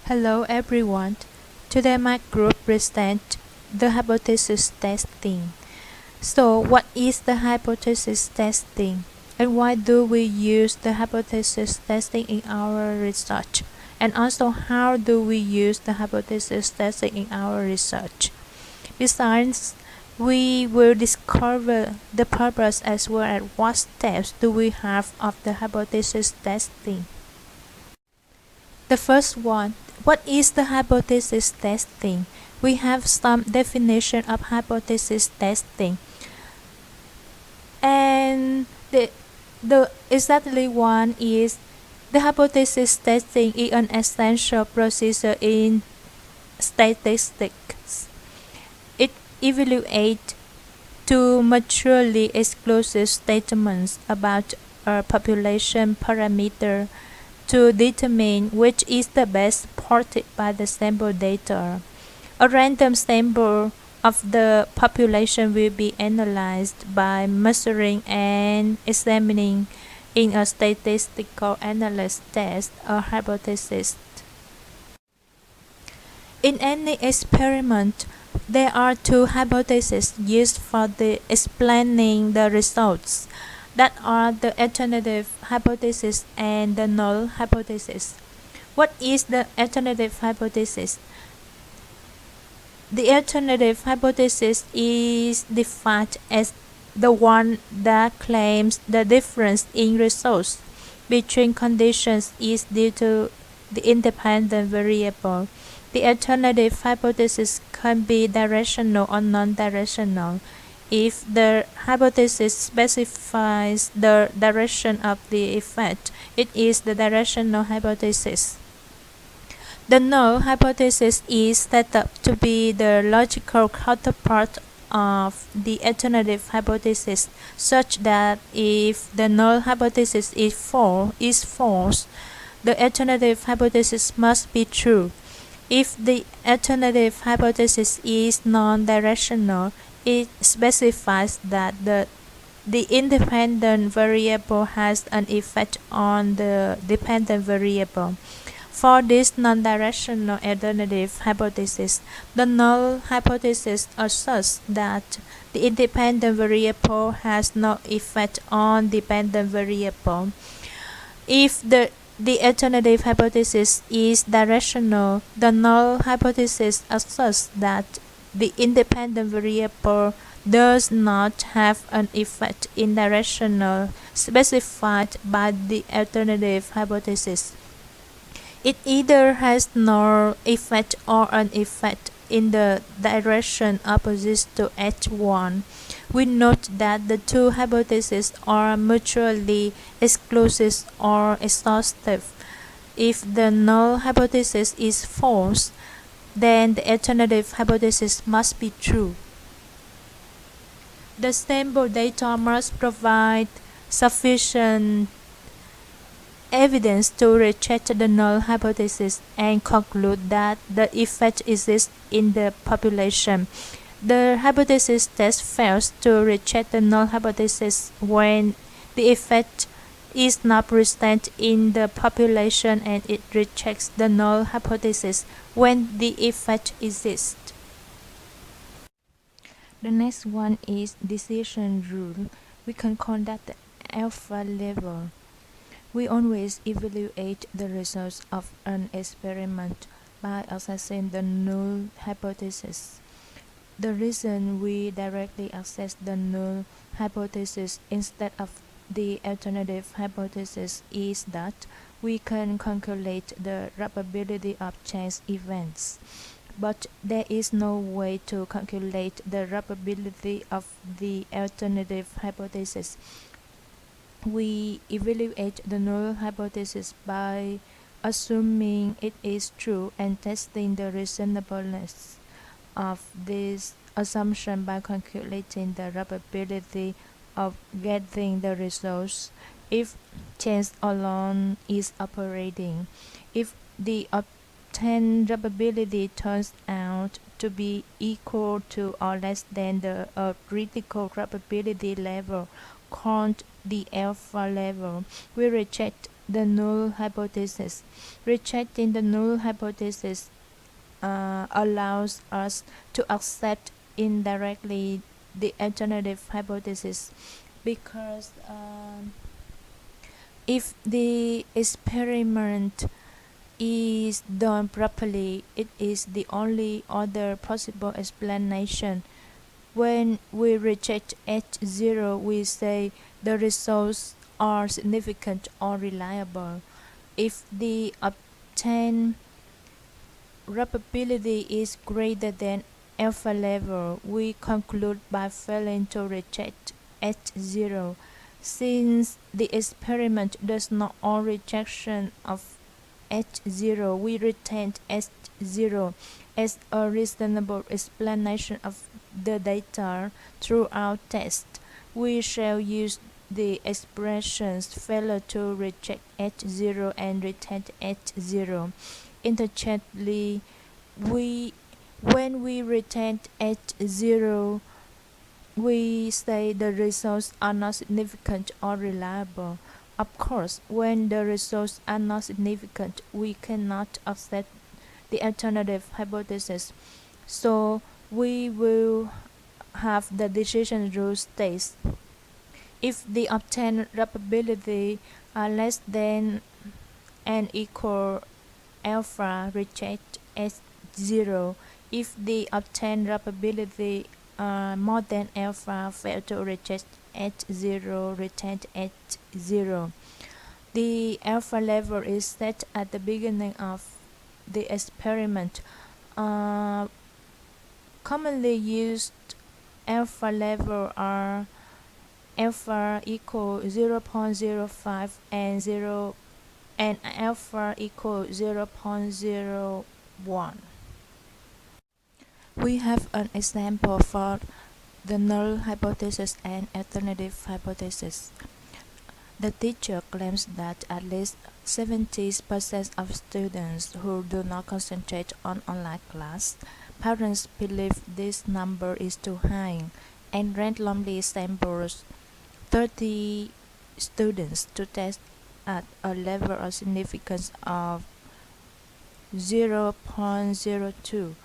Hello everyone. Today my group presents the hypothesis testing. So what is the hypothesis testing and why do we use the hypothesis testing in our research? And also how do we use the hypothesis testing in our research? Besides, we will discover the purpose as well as what steps do we have of the hypothesis testing. The first one, what is the hypothesis testing? We have some definition of hypothesis testing. And the exactly one is the hypothesis testing is an essential procedure in statistics. It evaluates two mutually exclusive statements about a population parameter to determine which is the best supported by the sample data. A random sample of the population will be analyzed by measuring and examining in a statistical analysis test or hypothesis. In any experiment, there are two hypotheses used for explaining the results. That are the alternative hypothesis and the null hypothesis. What is the alternative hypothesis? The alternative hypothesis is defined as the one that claims the difference in results between conditions is due to the independent variable. The alternative hypothesis can be directional or non-directional. If the hypothesis specifies the direction of the effect, it is the directional hypothesis. The null hypothesis is set up to be the logical counterpart of the alternative hypothesis, such that if the null hypothesis is false, the alternative hypothesis must be true. If the alternative hypothesis is non-directional, it specifies that the independent variable has an effect on the dependent variable. For this non-directional alternative hypothesis, the null hypothesis asserts that the independent variable has no effect on dependent variable. If the alternative hypothesis is directional, the null hypothesis asserts that the independent variable does not have an effect in directional specified by the alternative hypothesis. It either has no effect or an effect in the direction opposite to H1. We note that the two hypotheses are mutually exclusive or exhaustive. If the null hypothesis is false, then the alternative hypothesis must be true. The sample data must provide sufficient evidence to reject the null hypothesis and conclude that the effect exists in the population. The hypothesis test fails to reject the null hypothesis when the effect is not present in the population, and it rejects the null hypothesis when the effect exists. The next one is decision rule. We can conduct the alpha level. We always evaluate the results of an experiment by assessing the null hypothesis. The reason we directly assess the null hypothesis instead of the alternative hypothesis is that we can calculate the probability of chance events. But there is no way to calculate the probability of the alternative hypothesis. We evaluate the null hypothesis by assuming it is true and testing the reasonableness of this assumption by calculating the probability of getting the results if chance alone is operating. If the obtained probability turns out to be equal to or less than the critical probability level called the alpha level, we reject the null hypothesis. Rejecting the null hypothesis allows us to accept indirectly the alternative hypothesis because if the experiment is done properly, it is the only other possible explanation. When we reject H0, we say the results are significant or reliable. If the obtained probability is greater than alpha level, we conclude by failing to reject H0. Since the experiment does not all rejection of H0, we retain H0 as a reasonable explanation of the data throughout test. We shall use the expressions failure to reject H0 and retain H0 interchangeably. When we retain H0, we say the results are not significant or reliable. Of course, when the results are not significant, we cannot accept the alternative hypothesis. So we will have the decision rule states: if the obtained probability are less than and equal alpha, reject H0. If the obtained probability are more than alpha, fail to reject H0, retain H0. The alpha level is set at the beginning of the experiment. Commonly used alpha level are alpha equal 0.05 and alpha equal 0.01. We have an example for the null hypothesis and alternative hypothesis. The teacher claims that at least 70% of students who do not concentrate on online class. Parents believe this number is too high and randomly samples 30 students to test at a level of significance of 0.02.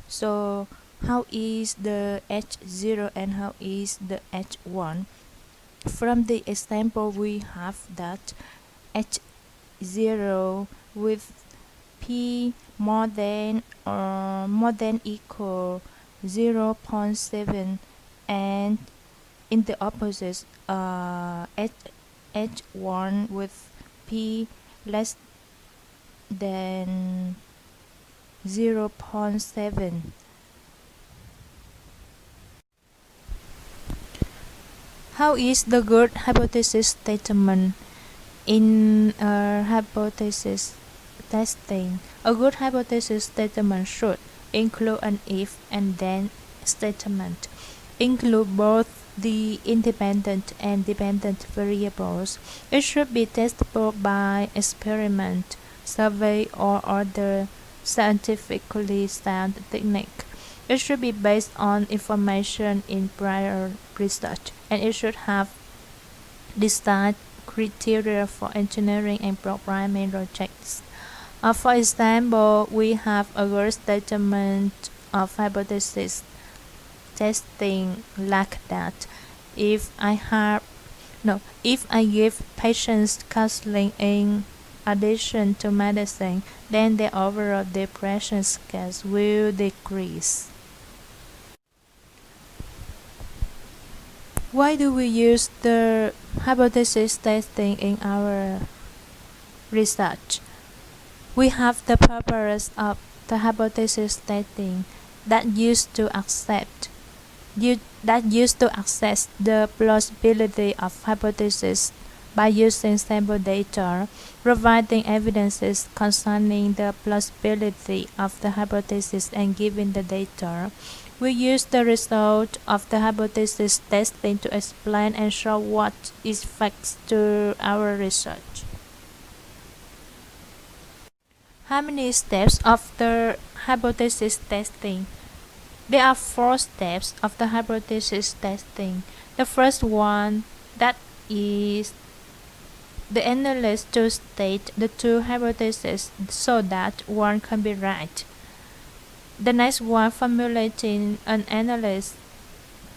So how is the H0 and how is the H1? From the example we have that H0 with P more than equal 0.7 and in the opposite H1 with P less than 0.7. How is the good hypothesis statement in a hypothesis testing? A good hypothesis statement should include an if and then statement, include both the independent and dependent variables. It should be testable by experiment, survey, or other scientifically sound technique. It should be based on information in prior research, and it should have desired criteria for engineering and programming projects. For example, we have a good statement of hypothesis testing like that. If I give patients counseling in addition to medicine, then their overall depression scales will decrease. Why do we use the hypothesis testing in our research? We have the purpose of the hypothesis testing that used to assess the plausibility of hypothesis by using sample data, providing evidences concerning the plausibility of the hypothesis and giving the data. We use the result of the hypothesis testing to explain and show what is facts to our research. How many steps of the hypothesis testing? There are 4 steps of the hypothesis testing. The first one, that is the analyst to state the two hypotheses so that one can be right. The next one, formulating an analyst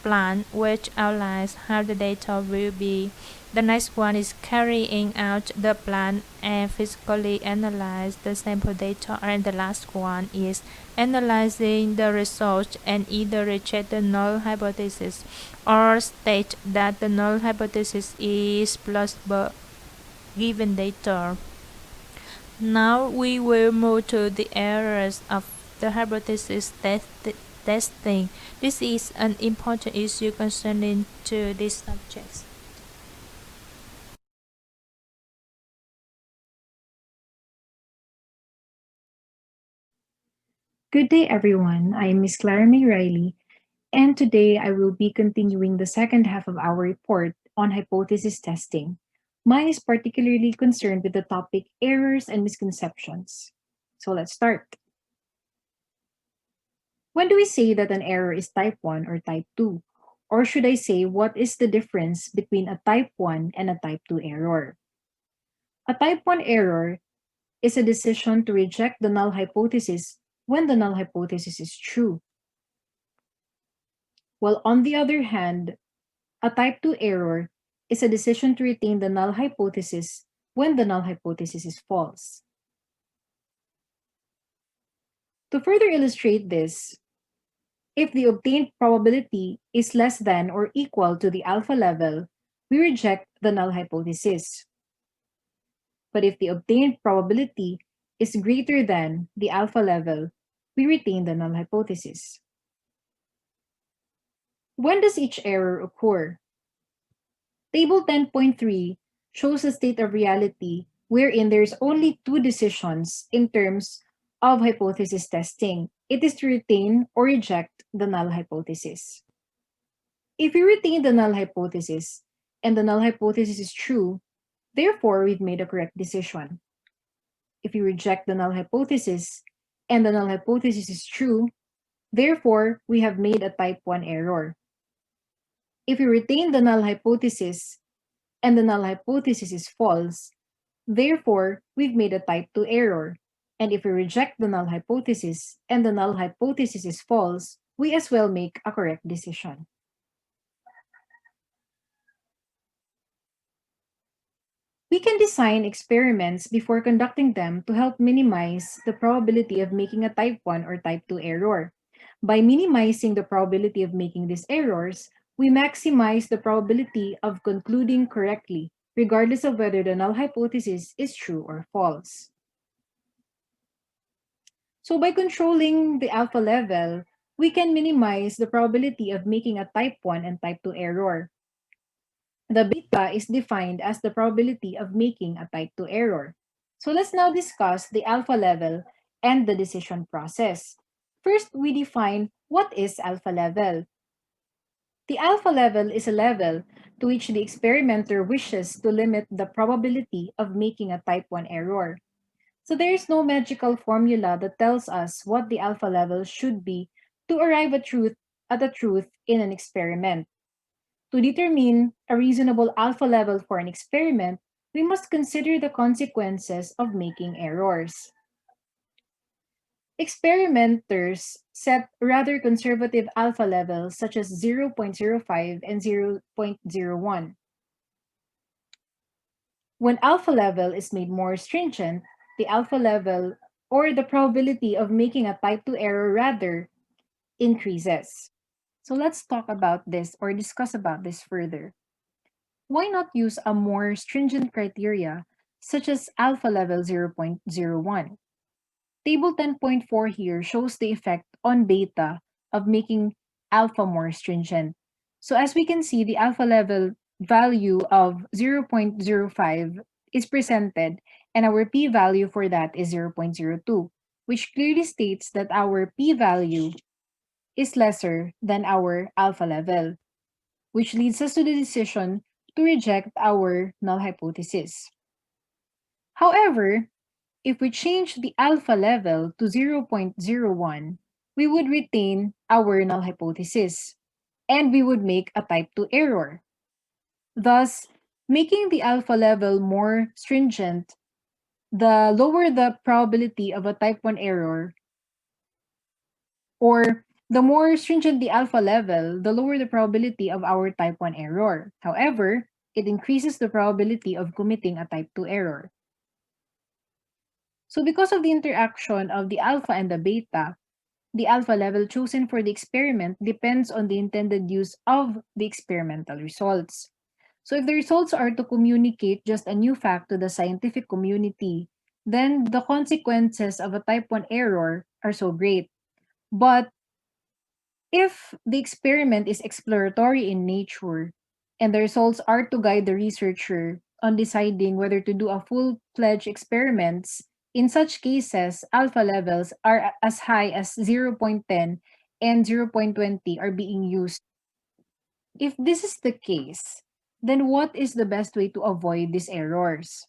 plan which outlines how the data will be. The next one is carrying out the plan and physically analyze the sample data. And the last one is analyzing the results and either reject the null hypothesis or state that the null hypothesis is plausible given data. Now we will move to the errors of the hypothesis testing. This is an important issue concerning to these subjects. Good day, everyone. I am Miss Clara May Riley, and today I will be continuing the second half of our report on hypothesis testing. Mine is particularly concerned with the topic errors and misconceptions. So let's start. When do we say that an error is type 1 or type 2? Or should I say, what is the difference between a type 1 and a type 2 error? A type 1 error is a decision to reject the null hypothesis when the null hypothesis is true. While on the other hand, a type 2 error is a decision to retain the null hypothesis when the null hypothesis is false. To further illustrate this, if the obtained probability is less than or equal to the alpha level, we reject the null hypothesis. But if the obtained probability is greater than the alpha level, we retain the null hypothesis. When does each error occur? Table 10.3 shows a state of reality wherein there's only two decisions in terms of hypothesis testing. It is to retain or reject the null hypothesis. If we retain the null hypothesis and the null hypothesis is true, therefore we've made a correct decision. If we reject the null hypothesis and the null hypothesis is true, therefore we have made a type 1 error. If we retain the null hypothesis and the null hypothesis is false, therefore we've made a type 2 error. And if we reject the null hypothesis and the null hypothesis is false, we as well make a correct decision. We can design experiments before conducting them to help minimize the probability of making a type 1 or type 2 error. By minimizing the probability of making these errors, we maximize the probability of concluding correctly, regardless of whether the null hypothesis is true or false. So by controlling the alpha level, we can minimize the probability of making a type 1 and type 2 error. The beta is defined as the probability of making a type 2 error. So let's now discuss the alpha level and the decision process. First, we define what is alpha level. The alpha level is a level to which the experimenter wishes to limit the probability of making a type 1 error. So there is no magical formula that tells us what the alpha level should be to arrive at a truth in an experiment. To determine a reasonable alpha level for an experiment, we must consider the consequences of making errors. Experimenters set rather conservative alpha levels such as 0.05 and 0.01. When alpha level is made more stringent, the alpha level or the probability of making a type 2 error rather increases. So let's talk about this or discuss about this further. Why not use a more stringent criteria such as alpha level 0.01? Table 10.4 here shows the effect on beta of making alpha more stringent. So as we can see, the alpha level value of 0.05 is presented and our p-value for that is 0.02, which clearly states that our p-value is lesser than our alpha level, which leads us to the decision to reject our null hypothesis. However, if we change the alpha level to 0.01, we would retain our null hypothesis and we would make a type 2 error. Thus, Making the alpha level more stringent, the lower the probability of a type 1 error, or the more stringent the alpha level, the lower the probability of our type 1 error. However, it increases the probability of committing a type 2 error. So because of the interaction of the alpha and the beta, the alpha level chosen for the experiment depends on the intended use of the experimental results. So if the results are to communicate just a new fact to the scientific community, then the consequences of a type 1 error are so great. But if the experiment is exploratory in nature and the results are to guide the researcher on deciding whether to do a full-fledged experiments, in such cases, alpha levels are as high as 0.10 and 0.20 are being used. If this is the case, then what is the best way to avoid these errors?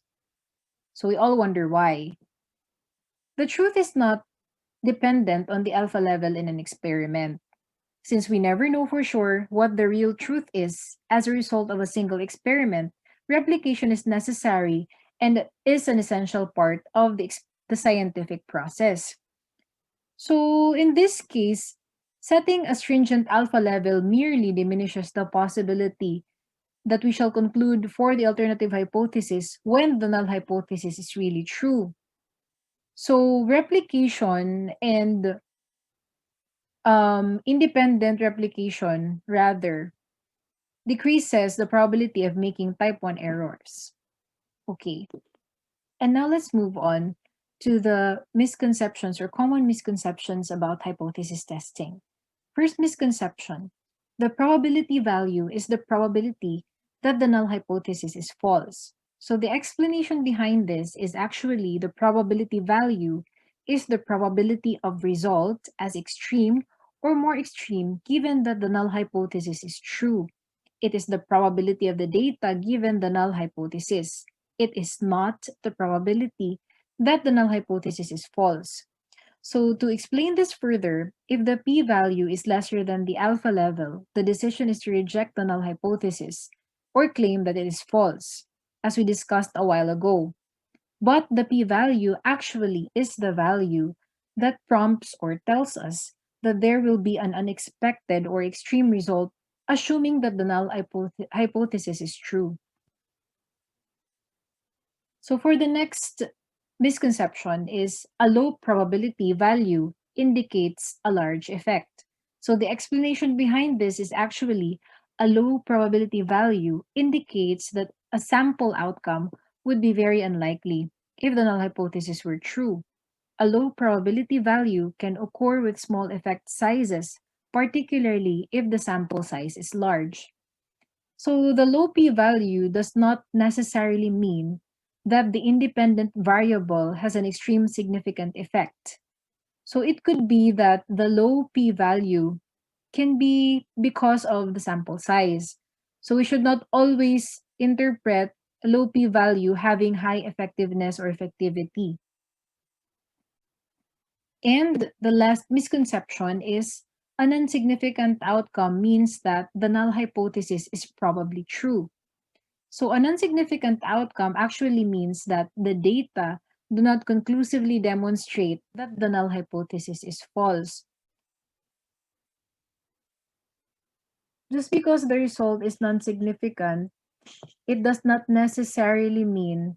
So we all wonder why. The truth is not dependent on the alpha level in an experiment. Since we never know for sure what the real truth is as a result of a single experiment, replication is necessary and is an essential part of the scientific process. So, in this case, setting a stringent alpha level merely diminishes the possibility that we shall conclude for the alternative hypothesis when the null hypothesis is really true. So, replication and independent replication rather decreases the probability of making type 1 errors. Okay, and now let's move on to the misconceptions or common misconceptions about hypothesis testing. First misconception: the probability value is the probability that the null hypothesis is false. So the explanation behind this is actually the probability value is the probability of result as extreme or more extreme given that the null hypothesis is true. It is the probability of the data given the null hypothesis. It is not the probability that the null hypothesis is false. So to explain this further, if the p-value is lesser than the alpha level, the decision is to reject the null hypothesis or claim that it is false, as we discussed a while ago. But the p-value actually is the value that prompts or tells us that there will be an unexpected or extreme result, assuming that the null hypothesis is true. So for the next misconception is a low probability value indicates a large effect. So the explanation behind this is actually a low probability value indicates that a sample outcome would be very unlikely if the null hypothesis were true. A low probability value can occur with small effect sizes, particularly if the sample size is large. So the low p-value does not necessarily mean that the independent variable has an extreme significant effect. So it could be that the low p-value can be because of the sample size. So we should not always interpret a low p-value having high effectiveness or effectivity. And the last misconception is an insignificant outcome means that the null hypothesis is probably true. So an insignificant outcome actually means that the data do not conclusively demonstrate that the null hypothesis is false. Just because the result is non-significant, it does not necessarily mean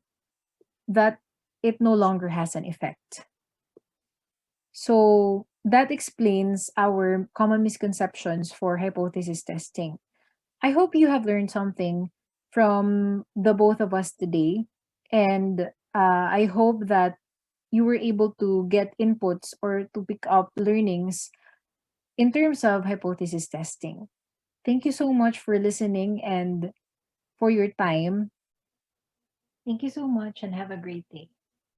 that it no longer has an effect. So that explains our common misconceptions for hypothesis testing. I hope you have learned something from the both of us today. And I hope that you were able to get inputs or to pick up learnings in terms of hypothesis testing. Thank you so much for listening and for your time. Thank you so much and have a great day.